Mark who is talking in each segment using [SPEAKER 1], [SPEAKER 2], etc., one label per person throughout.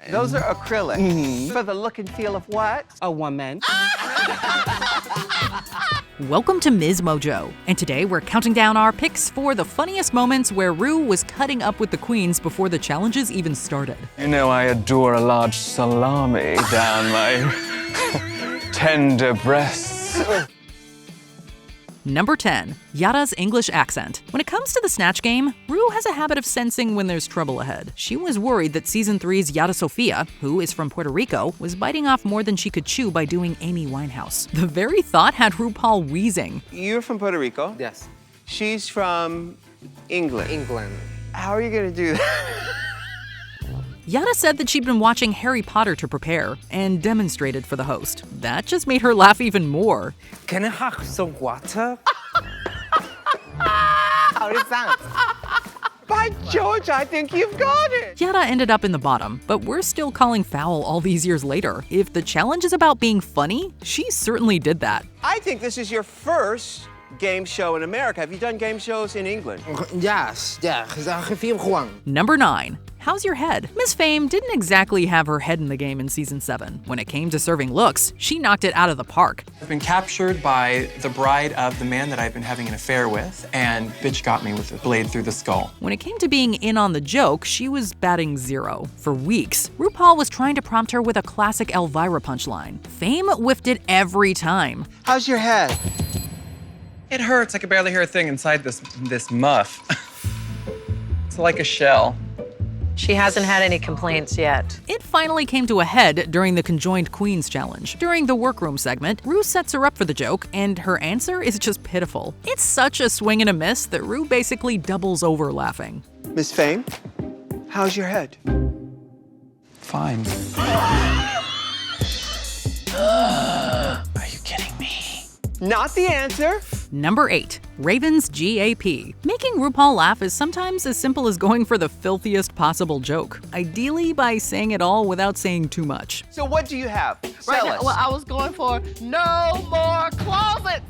[SPEAKER 1] Those are acrylic. For the look and feel of what?
[SPEAKER 2] A woman.
[SPEAKER 3] Welcome to MsMojo, and today we're counting down our picks for the funniest moments where Ru was cutting up with the queens before the challenges even started.
[SPEAKER 4] You know I adore a large salami down my tender breasts.
[SPEAKER 3] Number 10. Yara's English accent. When it comes to the Snatch game, Ru has a habit of sensing when there's trouble ahead. She was worried that Season 3's Yara Sofia, who is from Puerto Rico, was biting off more than she could chew by doing Amy Winehouse. The very thought had RuPaul wheezing.
[SPEAKER 1] You're from Puerto Rico?
[SPEAKER 2] Yes.
[SPEAKER 1] She's from England.
[SPEAKER 2] England.
[SPEAKER 1] How are you gonna do that?
[SPEAKER 3] Yara said that she'd been watching Harry Potter to prepare and demonstrated for the host. That just made her laugh even more.
[SPEAKER 2] Can I have some water?
[SPEAKER 1] How it sounds. By George, I think you've got it.
[SPEAKER 3] Yara ended up in the bottom, but we're still calling foul all these years later. If the challenge is about being funny, she certainly did that.
[SPEAKER 1] I think this is your first game show in America. Have you done game shows in England?
[SPEAKER 2] Yes, yeah.
[SPEAKER 3] Number 9. How's your head? Miss Fame didn't exactly have her head in the game in Season 7. When it came to serving looks, she knocked it out of the park.
[SPEAKER 5] I've been captured by the bride of the man that I've been having an affair with, and bitch got me with a blade through the skull.
[SPEAKER 3] When it came to being in on the joke, she was batting 0. For weeks, RuPaul was trying to prompt her with a classic Elvira punchline. Fame whiffed it every time.
[SPEAKER 1] How's your head?
[SPEAKER 5] It hurts. I can barely hear a thing inside this muff. It's like a shell.
[SPEAKER 6] She hasn't had any complaints yet.
[SPEAKER 3] It finally came to a head during the Conjoined Queens challenge. During the Work Room segment, Ru sets her up for the joke, and her answer is just pitiful. It's such a swing and a miss that Ru basically doubles over laughing.
[SPEAKER 1] Miss Fame, how's your head?
[SPEAKER 5] Fine. Are you kidding me?
[SPEAKER 1] Not the answer.
[SPEAKER 3] Number 8. Raven's GAP. Making RuPaul laugh is sometimes as simple as going for the filthiest possible joke, ideally by saying it all without saying too much.
[SPEAKER 1] So what do you have?
[SPEAKER 7] Right
[SPEAKER 1] Tell
[SPEAKER 7] now,
[SPEAKER 1] us.
[SPEAKER 7] well, I was going for no more closets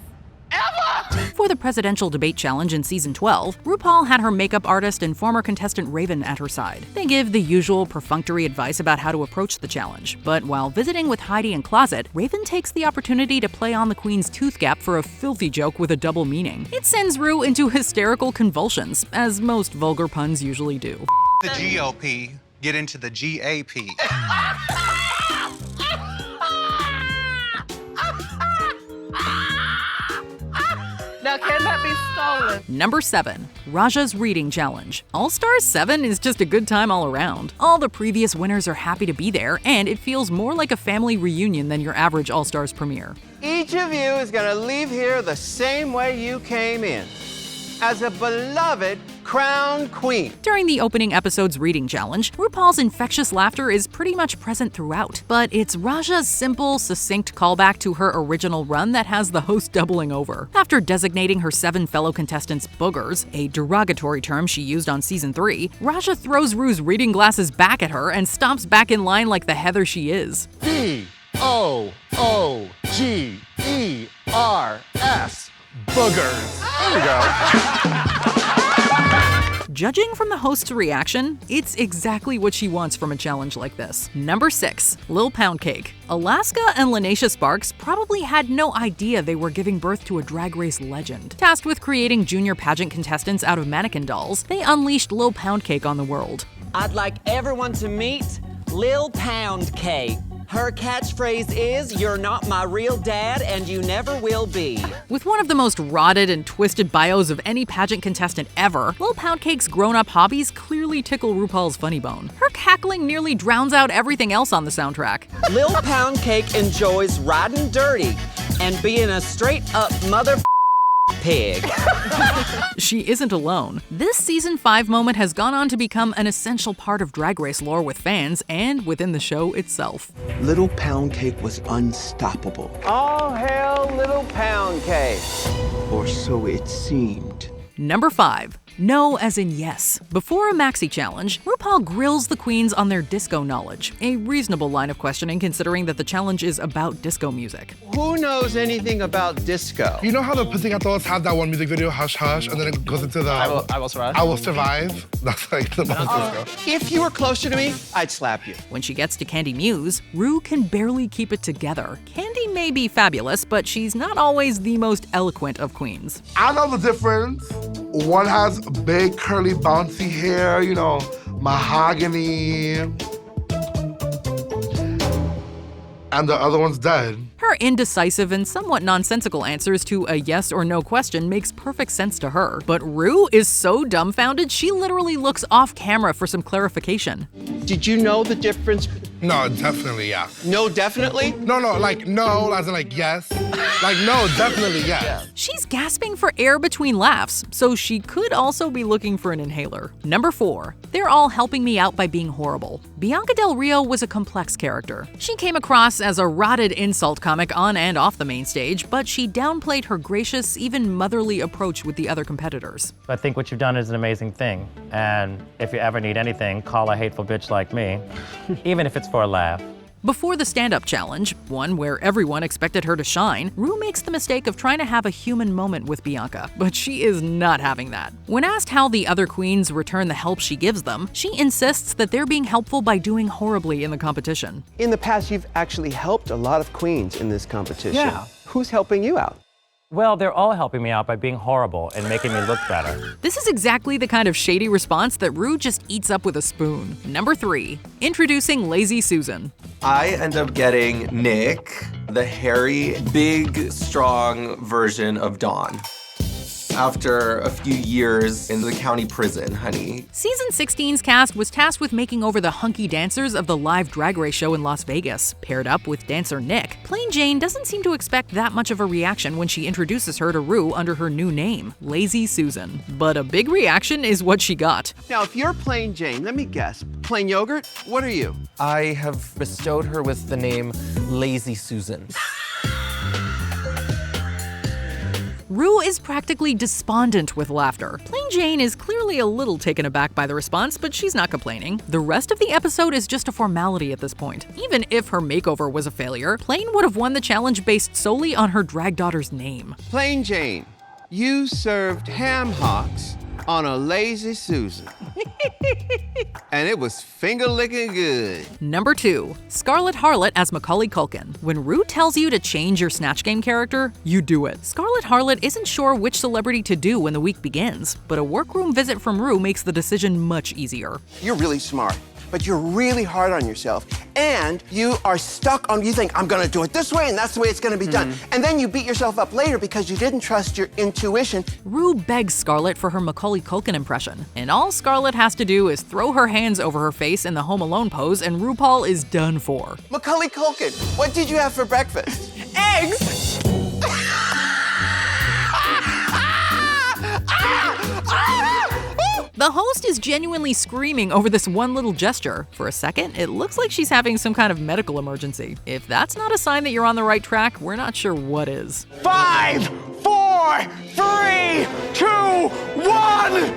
[SPEAKER 7] ever.
[SPEAKER 3] For the presidential debate challenge in Season 12, RuPaul had her makeup artist and former contestant Raven at her side. They give the usual perfunctory advice about how to approach the challenge, but while visiting with Heidi in closet, Raven takes the opportunity to play on the queen's tooth gap for a filthy joke with a double meaning. It sends Ru into hysterical convulsions, as most vulgar puns usually do.
[SPEAKER 8] The GOP get into the GAP.
[SPEAKER 7] Now, can that be stolen?
[SPEAKER 3] Number 7. Raja's Reading Challenge. All-Stars 7 is just a good time all around. All the previous winners are happy to be there, and it feels more like a family reunion than your average All-Stars premiere.
[SPEAKER 1] Each of you is gonna leave here the same way you came in, as a beloved crowned queen.
[SPEAKER 3] During the opening episode's reading challenge, RuPaul's infectious laughter is pretty much present throughout, but it's Raja's simple, succinct callback to her original run that has the host doubling over. After designating her 7 fellow contestants boogers, a derogatory term she used on Season 3, Raja throws Ru's reading glasses back at her and stomps back in line like the Heather she is.
[SPEAKER 1] B-O-O-G-E-R-S. Boogers. There we go.
[SPEAKER 3] Judging from the host's reaction, it's exactly what she wants from a challenge like this. Number 6. Lil Pound Cake. Alaska and Lanacia Sparks probably had no idea they were giving birth to a Drag Race legend. Tasked with creating junior pageant contestants out of mannequin dolls, they unleashed Lil Pound Cake on the world.
[SPEAKER 9] I'd like everyone to meet Lil Pound Cake. Her catchphrase is, "You're not my real dad, and you never will be."
[SPEAKER 3] With one of the most rotted and twisted bios of any pageant contestant ever, Lil Pound Cake's grown-up hobbies clearly tickle RuPaul's funny bone. Her cackling nearly drowns out everything else on the soundtrack.
[SPEAKER 9] Lil Pound Cake enjoys riding dirty and being a straight-up mother pig.
[SPEAKER 3] She isn't alone. This Season 5 moment has gone on to become an essential part of Drag Race lore with fans and within the show itself.
[SPEAKER 10] Little Pound Cake was unstoppable.
[SPEAKER 1] All hail Little Pound Cake.
[SPEAKER 10] Or so it seemed.
[SPEAKER 3] Number 5. No as in yes. Before a maxi challenge, RuPaul grills the queens on their disco knowledge. A reasonable line of questioning considering that the challenge is about disco music.
[SPEAKER 1] Who knows anything about disco?
[SPEAKER 11] You know how the Pussycat Dolls have that one music video, Hush Hush, and then it goes into the
[SPEAKER 2] I will survive.
[SPEAKER 11] I Will Survive? That's like the most disco.
[SPEAKER 1] If you were closer to me, I'd slap you.
[SPEAKER 3] When she gets to Candy Muse, Ru can barely keep it together. Candy may be fabulous, but she's not always the most eloquent of queens.
[SPEAKER 11] I know the difference. One has big, curly, bouncy hair, you know, mahogany. And the other one's dead.
[SPEAKER 3] Her indecisive and somewhat nonsensical answers to a yes or no question makes perfect sense to her. But Ru is so dumbfounded, she literally looks off camera for some clarification.
[SPEAKER 1] Did you know the difference?
[SPEAKER 11] No, definitely, yeah.
[SPEAKER 1] No, definitely?
[SPEAKER 11] No, like no, as in like yes. Like no, definitely yes.
[SPEAKER 3] She's gasping for air between laughs, so she could also be looking for an inhaler. Number 4. They're all helping me out by being horrible. Bianca Del Rio was a complex character. She came across as a rotted insult comic on and off the main stage, but she downplayed her gracious, even motherly approach with the other competitors.
[SPEAKER 12] I think what you've done is an amazing thing, and if you ever need anything, call a hateful bitch like me, even if it's for a laugh.
[SPEAKER 3] Before the stand-up challenge, one where everyone expected her to shine, Ru makes the mistake of trying to have a human moment with Bianca, but she is not having that. When asked how the other queens return the help she gives them, she insists that they're being helpful by doing horribly in the competition.
[SPEAKER 1] In the past, you've actually helped a lot of queens in this competition.
[SPEAKER 12] Yeah.
[SPEAKER 1] Who's helping you out?
[SPEAKER 12] Well, they're all helping me out by being horrible and making me look better.
[SPEAKER 3] This is exactly the kind of shady response that Ru just eats up with a spoon. Number 3. Introducing Lazy Susan.
[SPEAKER 13] I end up getting Nick, the hairy, big, strong version of Dawn. After a few years in the county prison, honey.
[SPEAKER 3] Season 16's cast was tasked with making over the hunky dancers of the live drag race show in Las Vegas. Paired up with dancer Nick, Plain Jane doesn't seem to expect that much of a reaction when she introduces her to Ru under her new name, Lazy Susan. But a big reaction is what she got.
[SPEAKER 1] Now, if you're Plain Jane, let me guess. Plain yogurt? What are you?
[SPEAKER 9] I have bestowed her with the name Lazy Susan.
[SPEAKER 3] Ru is practically despondent with laughter. Plain Jane is clearly a little taken aback by the response, but she's not complaining. The rest of the episode is just a formality at this point. Even if her makeover was a failure, Plain would have won the challenge based solely on her drag daughter's name.
[SPEAKER 1] Plain Jane, you served ham hocks on a Lazy Susan. And it was finger-licking good.
[SPEAKER 3] Number 2. Scarlet Harlot as Macaulay Culkin. When Ru tells you to change your Snatch Game character, you do it. Scarlet Harlot isn't sure which celebrity to do when the week begins, but a workroom visit from Ru makes the decision much easier.
[SPEAKER 1] You're really smart, but you're really hard on yourself. And you are stuck on, you think, I'm gonna do it this way and that's the way it's gonna be done. And then you beat yourself up later because you didn't trust your intuition.
[SPEAKER 3] Ru begs Scarlet for her Macaulay Culkin impression, and all Scarlet has to do is throw her hands over her face in the Home Alone pose and RuPaul is done for.
[SPEAKER 1] Macaulay Culkin, what did you have for breakfast?
[SPEAKER 7] Eggs!
[SPEAKER 3] The host is genuinely screaming over this one little gesture. For a second, it looks like she's having some kind of medical emergency. If that's not a sign that you're on the right track, we're not sure what is.
[SPEAKER 7] 5, 4, 3, 2, 1!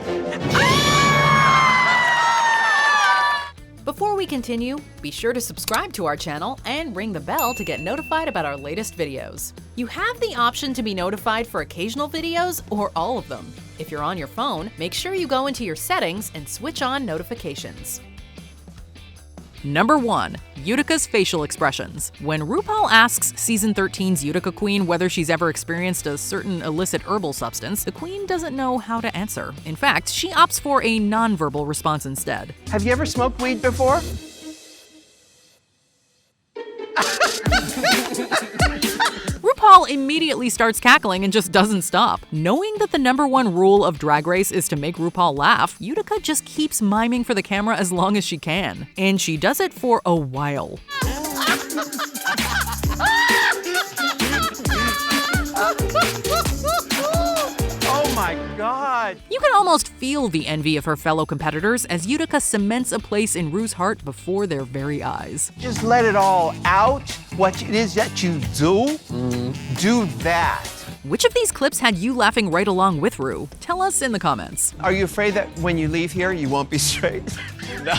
[SPEAKER 3] Before we continue, be sure to subscribe to our channel and ring the bell to get notified about our latest videos. You have the option to be notified for occasional videos or all of them. If you're on your phone, make sure you go into your settings and switch on notifications. Number 1. Utica's facial expressions. When RuPaul asks Season 13's Utica queen whether she's ever experienced a certain illicit herbal substance, the queen doesn't know how to answer. In fact, she opts for a non-verbal response instead.
[SPEAKER 1] Have you ever smoked weed before?
[SPEAKER 3] RuPaul immediately starts cackling and just doesn't stop. Knowing that the number 1 rule of Drag Race is to make RuPaul laugh, Utica just keeps miming for the camera as long as she can. And she does it for a while.
[SPEAKER 1] Oh my God.
[SPEAKER 3] You can almost feel the envy of her fellow competitors as Utica cements a place in Ru's heart before their very eyes.
[SPEAKER 1] Just let it all out. What it is that you do, do that.
[SPEAKER 3] Which of these clips had you laughing right along with Ru? Tell us in the comments.
[SPEAKER 1] Are you afraid that when you leave here, you won't be straight?
[SPEAKER 4] No.